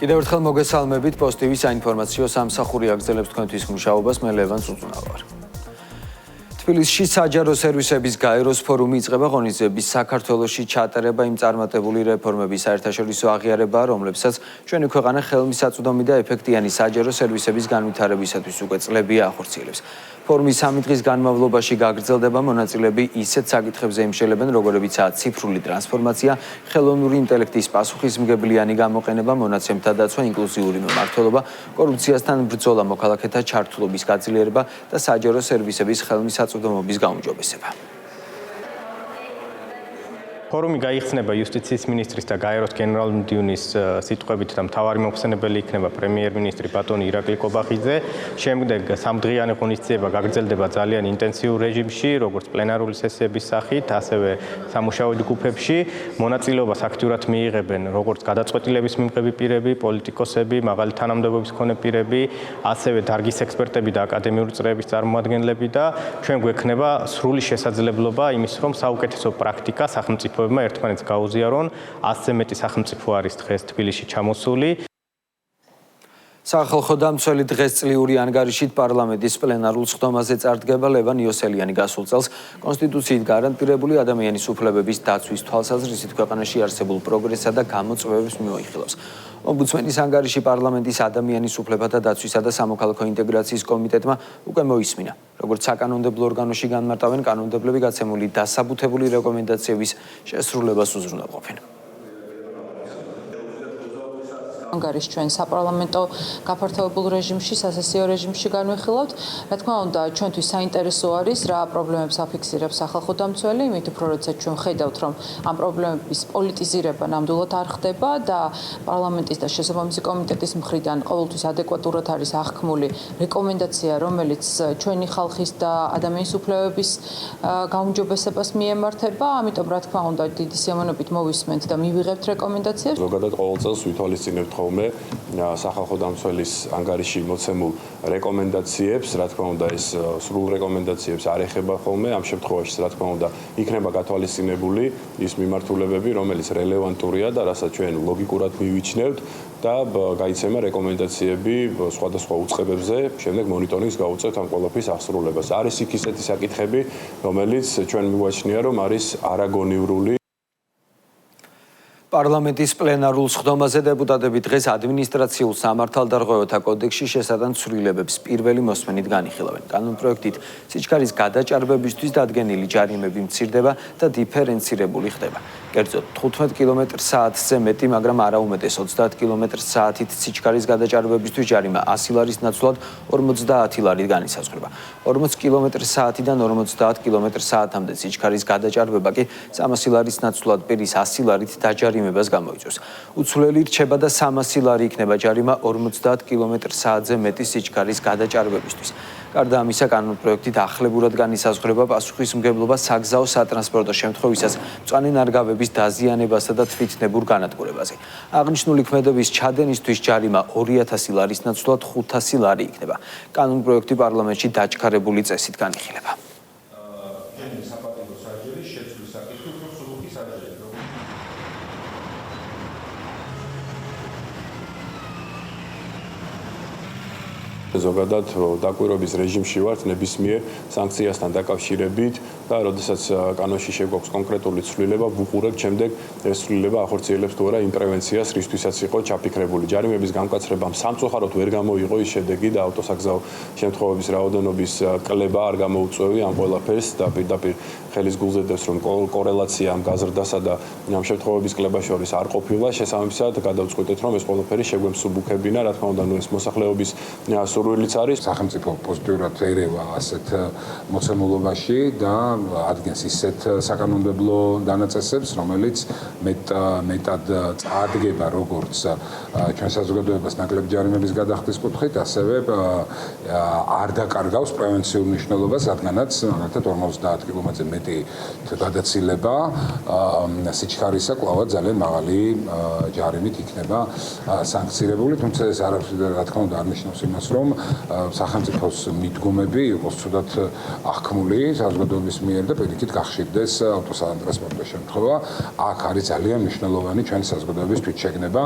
კიდევ ერთხელ მოგესალმებით პოსტივის საინფორმაციო სამსახური აგრძელებს თქვენთვის მუშაობას მე ლევან წუწუნავა ვარ. თბილისში საჯარო სერვისების გაეროს ფორუმი იწყება ღონისძიების საქართველოში ჩატარება იმ წარმატებული რეფორმების საერთაშორისო აღიარებაა, რომლებსაც ჩვენი ქვეყანა ხელმისაწვდომი და ეფექტიანი საჯარო სერვისების განვითარებისათვის უკვე წლებია ახორციელებს. ფორუმის 3 დღის განმავლობაში გაგრძელდება მონაწილეები ისეთ საკითხებზე იმშელებენ, როგორებიცაა ციფრული ტრანსფორმაცია, ხელოვნური ინტელექტის პასუხისმგებლიანი გამოყენება, მონაცემთა დაცვა, ინკლუზიური მმართველობა, კორუფციასთან ბრძოლა, მოქალაქეთა ჩართულობის გაძლიერება და საჯარო სერვისების ხელმისაწვდომობის გაუმჯობესება. ფორუმი გაიხსნება იუსტიციის მინისტრის და გაეროს გენერალ-მდივნის სიტყვებით და მთავარი მოხსენებელი იქნება პრემიერ-მინისტრი ბატონი ირაკლი კობახიძე. შემდეგ 3 დღიანი ღონისძიება გაგრძელდება ძალიან ინტენსიურ რეჟიმში, როგორც პლენარული სესიების სახით, ასევე სამუშაო ჯგუფებში. მონაწილეობას აქტიურად მიიღებენ როგორც გადაწყვეტილების მიმღები პირები, პოლიტიკოსები, მაღალი თანამდებობის მქონე პირები, ასევე დარგის ექსპერტები და აკადემიური წრეების წარმომადგენლები და ჩვენ გვექნება სრული შესაძლებლობა იმის, რომ საუკეთესო პრაქტიკა სახელმწიფო ერთმანეთს გაუზიარონ. 100-ზე მეტი სახელმწიფო არის დღეს თბილისში ჩამოსული. სახალხო დამცველი დღესწლიური ანგარიშით პარლამენტის პლენარულ სხდომაზე წარდგება ლევან იოსელიანი გასულ წელს კონსტიტუციით გარანტირებული ადამიანის უფლებების დაცვის თვალსაზრისით ქვეყანაში არსებულ პროგრესსა და გამოწვევებს მიმოიხილავს. ომბუდსმენის ანგარიში პარლამენტის ადამიანის უფლებათა დაცვისა და სამოქალაქო ინტეგრაციის კომიტეტმა უკვე მოისმინა. როგორც საკანონმდებლო ორგანოში განმარტავენ, კანონმდებლები გაცემული დასაბუთებული რეკომენდაციების შესრულებას უზრუნველყოფენ. ანგარიშს ჩვენ საპარლამენტო გაფართოებულ რეჟიმში, სასესიო რეჟიმში განვიხილავთ. რა თქმა უნდა, ჩვენთვის საინტერესო არის რა პრობლემებს აფიქსირებს სახალხო დამცველი, იმით უფრო როდესაც ჩვენ ხედავთ, რომ ამ პრობლემების პოლიტიზირება ნამდვილად არ ხდება და პარლამენტის და შესაბამისი კომიტეტის მხრიდან ყოველთვის ადეკვატურად არის აღქმული რეკომენდაცია, რომელიც ჩვენი ხალხის და ადამიანის უფლებების გაუმჯობესებას მიემართება. ამიტომ რა თქმა უნდა, დიდი სიამოვნებით მოვისმენთ და მივიღებთ რეკომენდაციებს. ზოგადად ყოველ წელს ვითვალისწინებთ ხოლმე სახალხო დამცველის ანგარიში მოცემულ რეკომენდაციებს, რა თქმა უნდა, ეს სრულ რეკომენდაციებს არ ეხება ხოლმე. ამ შემთხვევაში, რა თქმა უნდა, იქნება გათვალისწინებული ის მიმართულებები, რომელიც რელევანტურია და რასაც ჩვენ ლოგიკურად მივიჩნევთ და გაიცემა რეკომენდაციები სხვადასხვა უწყებებზე, შემდეგ მონიტორინგს გაუწევთ ამ ყველაფრის აღსრულებას. არის იქ ისეთი საკითხები, რომელიც ჩვენ მიგვაჩნია, რომ არის არაგონივრული. პარლამენტის პლენარულ სხდომაზე დეპუტატები დღეს ადმინისტრაციულ სამართალდარღვევათა კოდექსში შესატან ცვლილებებს პირველი მოსმენით განიხილავენ. კანონპროექტით სიჩქარის გადაჭარბებისთვის დადგენილი ჯარიმები მცირდება და დიფერენცირებული ხდება. კერძოდ 15 კმ/სთ-ზე მეტი, მაგრამ არა უმეტეს 30 კმ/სთ-ით სიჩქარის გადაჭარბებისთვის ჯარიმა 100 ლარის ნაცვლად 50 ლარით განისაზღვრება. 40 კმ/სთ-დან 50 კმ/სთ-მდე სიჩქარის გადაჭარბება კი 300 ლარის ნაცვლად პირის 100 ლარით დაჯარიმებას გამოიწვევს. უცვლელი რჩება და 300 ლარი იქნება ჯარიმა 50 კმ/სთ-ზე მეტი სიჩქარის გადაჭარბებისთვის. გარდა ამისა, კანონპროექტით ახლებურად განისაზღვრება პასუხისმგებლობა საგზაო სატრანსპორტო შემთხვევისას მწვანე ნარგავების დაზიანებასა და თვითნებურ განადგურებაზე. აღნიშნული ქმედების ჩადენისთვის ჯარიმა 2000 ლარის ნაცვლად 500 ლარი იქნება. კანონპროექტი პარლამენტში დაჩქარებული წესით განიხილება. ზოგადად დაკვირვების რეჟიმში ვართ ნებისმიერ სანქციასთან დაკავშირებით და როდესაც კანონში შეგვაქვს კონკრეტული ცვლილება, ვუყურებთ შემდეგ ეს ცვლილება ახორციელებს თუ არა იმ პრევენციას, რისთვისაც იყო ჩაფიქრებული. ჯარიმების გამკაცრებამ სამწუხაროდ ვერ გამოიღო ის შედეგი და ავტოსაგზაო შემთხვევების რაოდენობის კლება არ გამოუწვევი ამ ყველაფერს და პირდაპირ ხელის გულზე დევს, რომ კორელაცია ამ გაზრდასა და ამ შემთხვევების კლებას შორის არ ყოფილა. შესაბამისად გადავწყვიტეთ, რომ ეს ყველაფერი შეგვემსუბუქებინა, რა თქმა უნდა, ეს მოსახლეობის სურვილიც არის. სახელმწიფო პოზიტიურად ერევა ასეთ მოცემულობაში და ადგენს ისეთ საკანონმდებლო დანაწესებს, რომელიც მეტად წარდგება როგორც ჩვენ საზოგადოებას ნაკლები ჯარიმების გადახდის კუთხით, ასევე არ დაკარგავს პრევენციულ მნიშვნელობას, რადგანაც მაგალითად 50 კმ-ზე მეტი გადაცილება სიჩქარისა კვლავად ძალიან მაღალი ჯარიმით იქნება სანქცირებული, თუმცა ეს რა თქმა უნდა არ ნიშნავს იმას, რომ სახელმწიფოს მიდგომები იყოს ცუდად აღქმული საზოგადოების მიერ და პირიქით გახშირდეს ავტოსატრანსპორტო შემთხვევა. აქ არის ძალიან მნიშვნელოვანი ჩვენი საზოგადოების თვითშეგნება.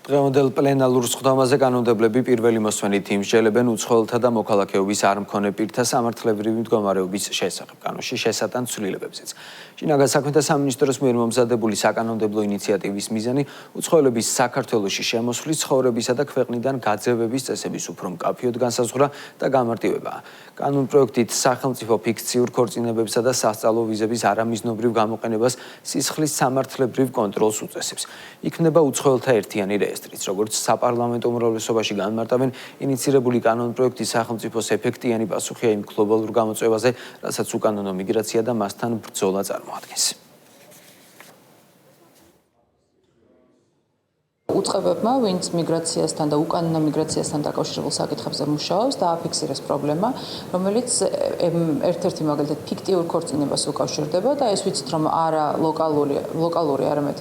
დღევანდელ პლენარულ სხდომაზე კანონმდებლები პირველი მოსმენით იმსჯელებენ უცხოელთა და მოქალაქეობის არ მქონე პირთა სამართლებრივი მდგომარეობის შესახებ კანონში შესატან ცვლილებებზეც. შინაგან საქმეთა სამინისტროს მიერ მომზადებული საკანონმდებლო ინიციატივის მიზანი უცხოელების საქართველოში შემოსვლის, ცხოვრებისა და ქვეყნიდან გაძევების წესების უფრო მკაფიოდ განსაზღვრა და გამარტივებაა. კანონპროექტით სახელმწიფო ფიქციურ ქორწინებებსა და სასწავლო ვიზების არამიზნობრივ გამოყენებას სისხლის სამართლებრივ კონტროლს უწესებს. იქმნება უცხოელთა ერთიანი რეესტრიც, როგორც საპარლამენტო უმრავლესობაში განმარტავენ ინიცირებული კანონპროექტი სახელმწიფოს ეფექტიანი პასუხია იმ გლობალურ გამოწვევაზე, რასაც უკანონო მიგრაცია და მასთან ბრძოლა წარმოადგენს. უწყებებმა, ვინც მიგრაციასთან და უკანონო მიგრაციასთან დაკავშირებულ საკითხებზე მუშაობს, დააფიქსირეს პრობლემა, რომელიც ერთ-ერთი მაგალითად ფიქტიურ ქორწინებას უკავშირდება და ეს ვიცით, რომ არა ლოკალური, არამედ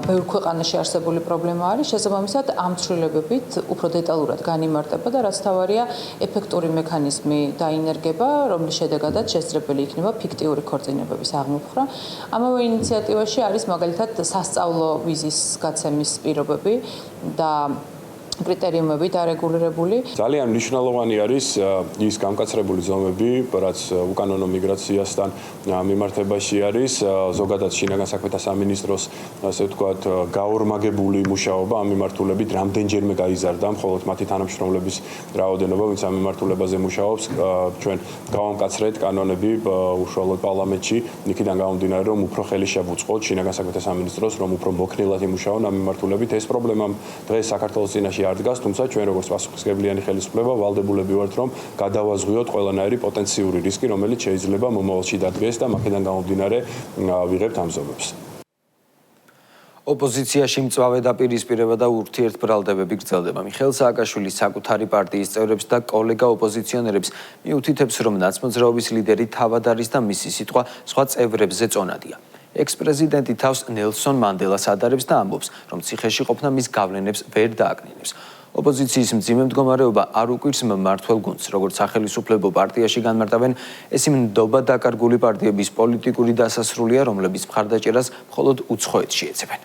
ბევრ ქვეყანაში არსებული პრობლემა არის, შესაბამისად ამ ცვლილებებით უფრო დეტალურად განიმარტება და რაც თავარია, ეფექტური მექანიზმი დაინერგება, რომლის შედეგადაც შესაძლებელი იქნება ფიქტიური ქორწინებების აღმოფხვრა. ამავე ინიციატივაში არის მაგალითად სასწავლო ვიზის გაცემის პირობები და კრიტერიუმები დარეგულირებული. ძალიან მნიშვნელოვანი არის ის გამკაცრებული ზომები, რაც უკანონო მიგრაციასთან მიმართებაში არის, ზოგადად შინაგან საქმეთა სამინისტროს, ასე ვთქვათ, გაორმაგებული მუშაობა ამ მიმართულებით რამდენჯერმე გაიზარდა, მხოლოდ მათი თანამშრომლების რაოდენობა, ვინც ამ მიმართულებაზე მუშაობს, ჩვენ გავამკაცრეთ კანონები უშუალოდ პარლამენტში, იქიდან გამომდინარე, რომ უფრო ხელი შევუწყოთ შინაგან საქმეთა სამინისტროს, რომ უფრო მოქნილად იმუშაონ ამ მიმართულებით. ეს პრობლემა დღეს საქართველოს წინაშე არ დგას, თუმცა ჩვენ როგორც პასუხისმგებლიანი ხელისუფლება ვალდებულები ვართ, რომ გადავაზღვიოთ ყველანაირი პოტენციური რისკი, რომელიც შეიძლება მომავალში დადგეს და მაქედან გამომდინარე ვიღებთ ამ ზომებს. ოპოზიციაში მწვავე დაპირისპირება და ურთიერთბრალდებები გრძელდება. მიხეილ სააკაშვილი საკუთარი პარტიის წევრებს და კოლეგა ოპოზიციონერებს მიუთითებს, რომ ნაცმოძრაობის ლიდერი თავად არის და მისი სიტყვა სხვა წევრებზე წონადია. ექს-პრეზიდენტი თავს ნელსონ მანდელას ადარებს და ამბობს, რომ ციხეში ყოფნა მის გავლენებს ვერ დააკნინებს. ოპოზიციის მძიმე მდგომარეობა არ უკვირს მმართველ გუნდს, როგორც სახელისუფლებო პარტიაში განმარტავენ, ეს იმ ნდობა დაკარგული პარტიების პოლიტიკური დასასრულია, რომლებიც მხარდაჭერას მხოლოდ უცხოეთში ეძებენ.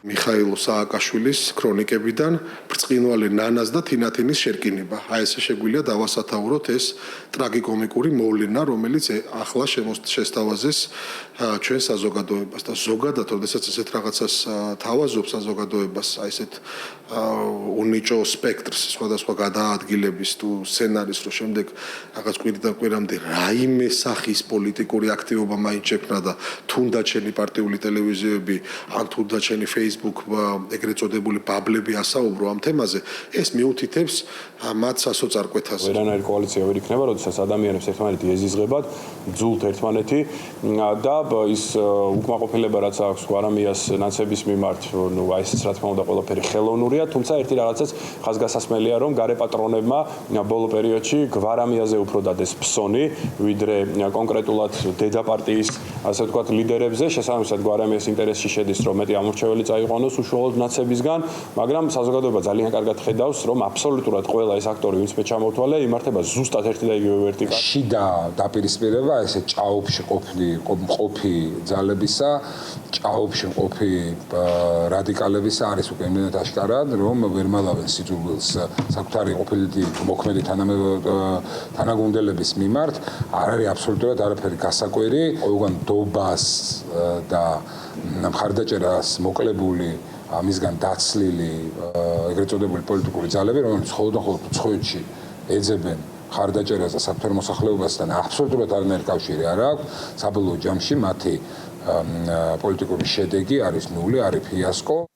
მიხაილ სააკაშვილის ქრონიკებიდან ბრწყინვალე ნანას და თინათინის შერკინება. აი ესე შეგვიძლია დავასათაუროთ ეს ტრაგიკომიკური მოვლენა, რომელიც ახლა შესთავაზეს ჩვენ საზოგადოებას და ზოგადად, როდესაც ესეთ რაღაცას თავაზობს საზოგადოებას, აი ესეთ უნიჭო სპექტრს, სხვადასხვა გადაადგილების თუ სცენარის, რომ შემდეგ რაღაც კვირიდან კვირამდე რაიმე სახის პოლიტიკური აქტივობა მაინც შექმნა და თუნდაც შენი პარტიული ტელევიზიები, ან თუნდაც შენი Facebook ეგრეთ წოდებული ბაბლები ასაუბრო ამ თემაზე, ეს მიუთითებს მათ სასოწარკვეთაზე. ვერანაირი კოალიცია ვერ იქნება, როდესაც ადამიანებს ერთმანეთი ეზიზღებათ, ძულთ ერთმანეთი და ის უკმაყოფილება, რაც აქვს გვარამიას ნაცების მიმართ, ნუ აი ეს რა თქმა უნდა ყველაფერი ხელოვნურია, თუმცა ერთი რაღაცაც ხაზგასასმელია, რომ გარე პატრონებმა ბოლო პერიოდში გვარამიაზე უფრო დადეს ფსონი, ვიდრე კონკრეტულად დედაპარტიის, ასე ვთქვათ, ლიდერებზე, შესაბამისად გვარამიას ინტერესში შედის, რომ მეტი ამორჩეველი წაიყვანოს უშუალოდ ნაცებისგან, მაგრამ საზოგადოება ძალიან კარგად ხედავს, რომ აბსოლუტურად ყველა ეს აქტორი, ვინც მე ჩამოვთვალე, იმართება ზუსტად ერთი და იგივე ვერტიკალით. შიდა დაპირისპირება, ესე ჭაობში ყოფი ძალებისა, ჭაობში ყოფი რადიკალებისა არის უკვე იმდენად აშკარად, რომ ვერ მალავენ სიძულვილს საკუთარი ყოფილი მოქმედი თანაგუნდელების მიმართ, არ არის აბსოლუტურად არაფერი გასაკვირი, ყველგან დობას და მხარდაჭერას მოკლებული ამისგან დაცლილი ეგრეთ წოდებული პოლიტიკური ძალები, რომელიც მხოლოდ უცხოეთში ეძებენ მხარდაჭერას და საფრთხე მოსახლეობასთან აბსოლუტურად არანაირი კავშირი არ აქვს. საბოლოო ჯამში მათი პოლიტიკური შედეგი არის ნული, არის ფიასკო.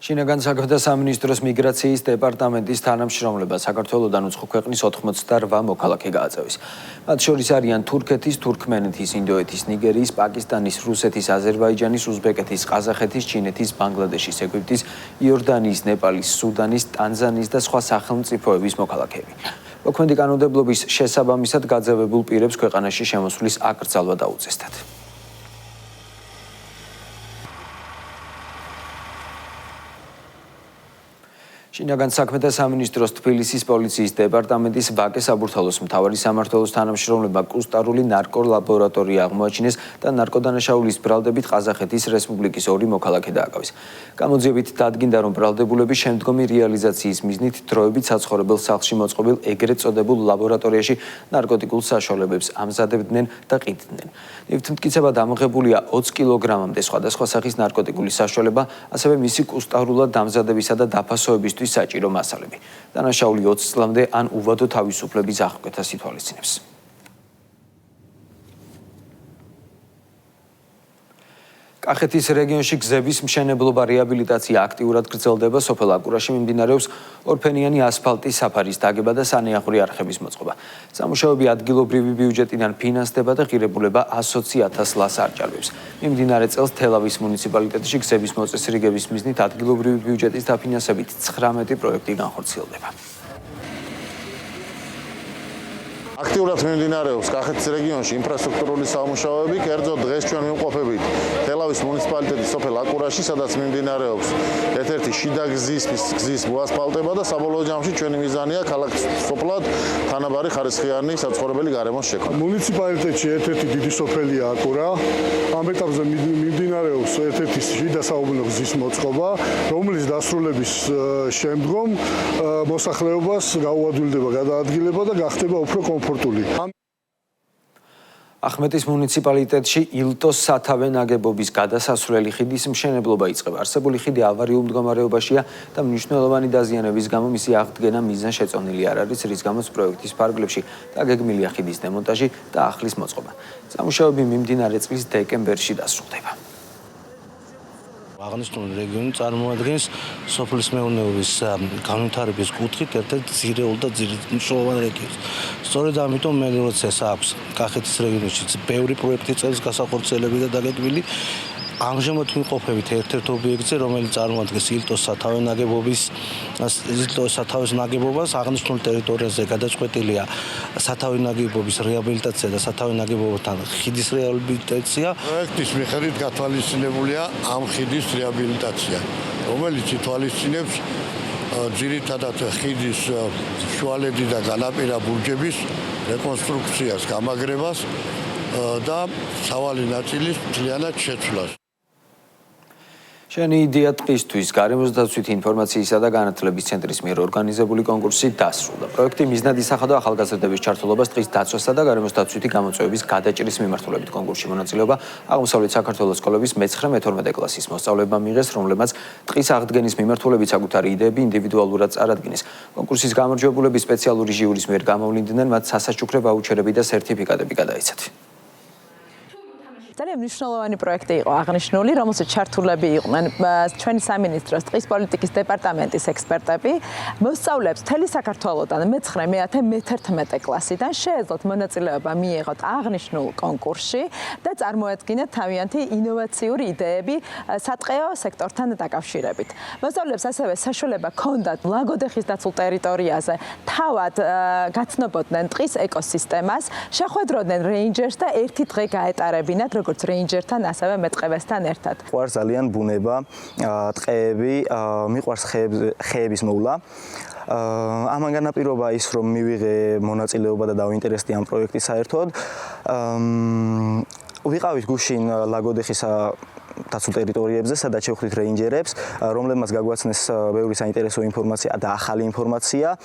შინაგან საქმეთა სამინისტროს მიგრაციის დეპარტამენტის თანამშრომლება საქართველოდან უცხო ქვეყნის 88 მოქალაქე გააწევეს. მათ შორის არიან თურქეთის, თურქმენეთის, ინდოეთის, ნიგერიის, პაკისტანის, რუსეთის, აზერბაიჯანის, უზბეკეთის, ყაზახეთის, ჩინეთის, ბანგლადეშის, ეგვიპტის, იორდანიის, ნეპალის, სუდანის, ტანზანიის და სხვა სახელმწიფოების მოქალაქეები. მოქმედი კანონმდებლობის შესაბამისად გაძევებულ პირებს ქვეყანაში შემოსვლის აკრძალვა დაუწესდათ. შინაგან საქმეთა სამინისტროს თბილისის პოლიციის დეპარტამენტის ვაკე საბურთალოს მთავარი სამმართველოს თანამშრომლებმა კუსტარული ნარკოლაბორატორია აღმოაჩინეს და ნარკოდანაშაულის ბრალდებით ყაზახეთის რესპუბლიკის 2 მოქალაქე დააკავეს. გამოძიებით დადგინდა, რომ ბრალდებულები შემდგომი რეალიზაციის მიზნით დროებით საცხოვრებელ სახლში მოწყობილ ეგრეთ წოდებულ ლაბორატორიაში ნარკოტიკულ საშუალებებს ამზადებდნენ და ყიდდნენ. ნივთმტკიცებად ამოღებულია 20 კილოგრამამდე სხვადასხვა სახის ნარკოტიკული საშუალება, ასევე მისი კუსტარულად დამზადებისა და დაფასოებისთვის საჭირო მასალები. დანაშაული 20 წლამდე ან უვადო თავისუფლების აღკვეთას ითვალისწინებს. კახეთის რეგიონში გზების მშენებლობა რეაბილიტაცია აქტიურად გრძელდება. სოფელ აკურაში მიმდინარეობს ორფენიანი ასფალტის საფარის დაგება და სანეახური არხების მოწყობა. სამუშაოები ადგილობრივი ბიუჯეტიდან ფინანსდება და ღირებულება 120,000 ლას არჭარბებს. მიმდინარე წელს თელავის მუნიციპალიტეტში გზების მოწესრიგების მიზნით ადგილობრივი ბიუჯეტის დაფინანსებით 19 პროექტი განხორციელდება. აქტიურად მიმდინარეობს კახეთის რეგიონში ინფრასტრუქტურული სამუშაოები, კერძოდ დღეს ჩვენ ვიმყოფებით თელავის მუნიციპალიტეტის სოფელ აკურაში, სადაც მიმდინარეობს ერთ-ერთი შიდა გზის მოასფალტება და საბოლოო ჯამში ჩვენი მიზანია ქალაქ სოფლად თანაბარი ხარისხიანი საცხოვრებელი გარემოს შექმნა. მუნიციპალიტეტში ერთ-ერთი დიდი სოფელია აკურა. ამ ეტაპზე მიმდინარეობს ერთ-ერთი შიდა საუკუნო გზის მოწყობა, რომლის დასრულების შემდგომ მოსახლეობას გაუადვილდება გადაადგილება და გახდება უფრო კომფორტული. ახმეტის მუნიციპალიტეტში ილტოს სათავე ნაგებობის გადასასვლელი ხიდის მშენებლობა იწყება. არსებული ხიდი ავარიულ მდგომარეობაშია და მნიშვნელოვანი დაზიანების გამო მისი აღდგენა მიზანშეწონილი არ არის, რის გამოც პროექტის ფარგლებში დაგეგმილია ხიდის დემონტაჟი და ახლის მოწყობა. სამუშაოები მიმდინარე წლის დეკემბერში დასრულდება. აღნიშნული რეგიონი წარმოადგენს სოფლის მეურნეობის განვითარების კუთხით ერთ-ერთ ძირეულ და მნიშვნელოვან რეგიონს. სწორედ ამიტომ მე როცა აქვს კახეთის რეგიონში ბევრი პროექტი წელს გასახორციელებული და დაგეგმილი, ამჟამად ვიმყოფებით ერთ-ერთ ობიექტზე, რომელიც წარმოადგენს ილტოს სათავეს ნაგებობას. აღნიშნულ ტერიტორიაზე გადაწყვეტილია სათავე ნაგებობის რეაბილიტაცია და სათავე ნაგებობათან ხიდის რეაბილიტაცია. პროექტის მიხედვით გათვალისწინებულია ამ ხიდის რეაბილიტაცია, რომელიც ითვალისწინებს ძირითადად ხიდის შუალედი და განაპირა ბურჯების რეკონსტრუქციას, გამაგრებას და სავალი ნაწილის მთლიანად შეცვლას. შენი იდეა ტყისთვის გარემოს დაცვითი ინფორმაციისა და განათლების ცენტრის მიერ ორგანიზებული კონკურსი დასრულდა. პროექტი მიზნად ისახა და ახალგაზრდების ჩართულობას ტყის დაცვასა და გარემოს დაცვითი გამოწვევების გადაჭრის მიმართულებით კონკურსში მონაწილეობა აღმოსავლეთ საქართველოს სკოლების მე-9-12 კლასის მოსწავლეებმა მიიღეს, რომლებმაც ტყის აღდგენის მიმართულებით საკუთარი იდეები ინდივიდუალურად წარადგინეს. კონკურსის გამარჯვებულები სპეციალური ჟიურის მიერ გამოვლინდნენ, მათ სასაჩუქრე ვაუჩერები და სერტიფიკატები გადაეცათ. ძალიან მნიშვნელოვანი პროექტი იყო აღნიშნული, რომელსაც ჩართულები იყვნენ ჩვენი სამინისტროს ტყის პოლიტიკის დეპარტამენტის ექსპერტები. მოსწავლეებს მთელი საქართველოდან მე-9, მე-10, მე-11 კლასიდან შეეძლოთ მონაწილეობა მიიღოთ აღნიშნულ კონკურსში და წარმოედგინათ თავიანთი ინოვაციური იდეები სატყეო სექტორთან დაკავშირებით. მოსწავლეებს ასევე საშუალება ჰქონდათ ლაგოდეხის დაცულ ტერიტორიაზე თავად გაცნობოდნენ ტყის ეკოსისტემას, შეხვედროდნენ რეინჯერს და ერთი დღე გაეტარებინათ როგორც რეინჯერთან, ასევე მეტყევესთან ერთად. მიყვარს ძალიან ბუნება, ტყეები, მიყვარს ხეების მოვლა. ამან განაპირობა ის, რომ მივიღე მონაწილეობა და დავინტერესდი ამ პროექტის საერთოდ. ვიყავით გუშინ ლაგოდეხის დაცულ ტერიტორიებზე, სადაც შევხვდით რეინჯერებს, რომლებმაც გაგვაცნეს ბევრი საინტერესო ინფორმაცია და ახალი ინფორმაცია.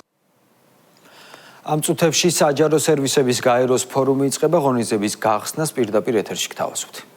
ამ წუთებში საჯარო სერვისების გაეროს ფორუმი იწყება, ღონისძიების გახსნას პირდაპირ ეთერში გთავაზობთ.